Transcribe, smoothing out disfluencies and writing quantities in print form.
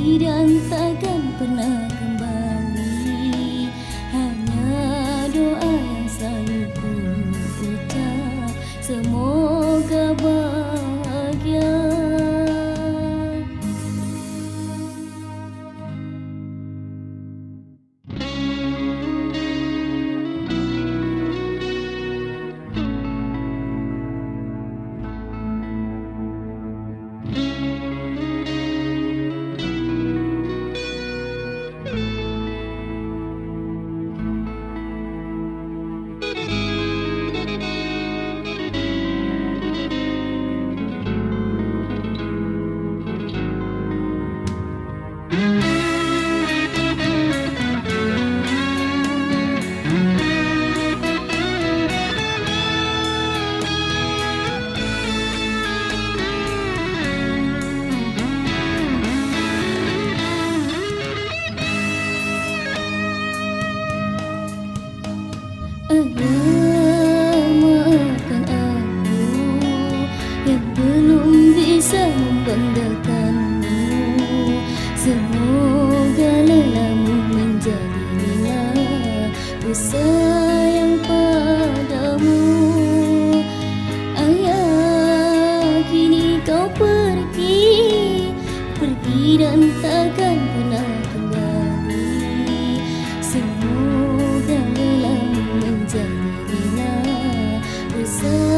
pergi dan takkan pernah kembali. Hanya doa yang selalu ku ucap, semoga bahagia. Maafkan aku yang belum bisa membanggakanmu. Semoga lelamu menjadi rina, ku sayang padamu. Ayah, kini kau pergi dan takkan pernah kembali. Semoga lelamu menjadi rina, ku sayang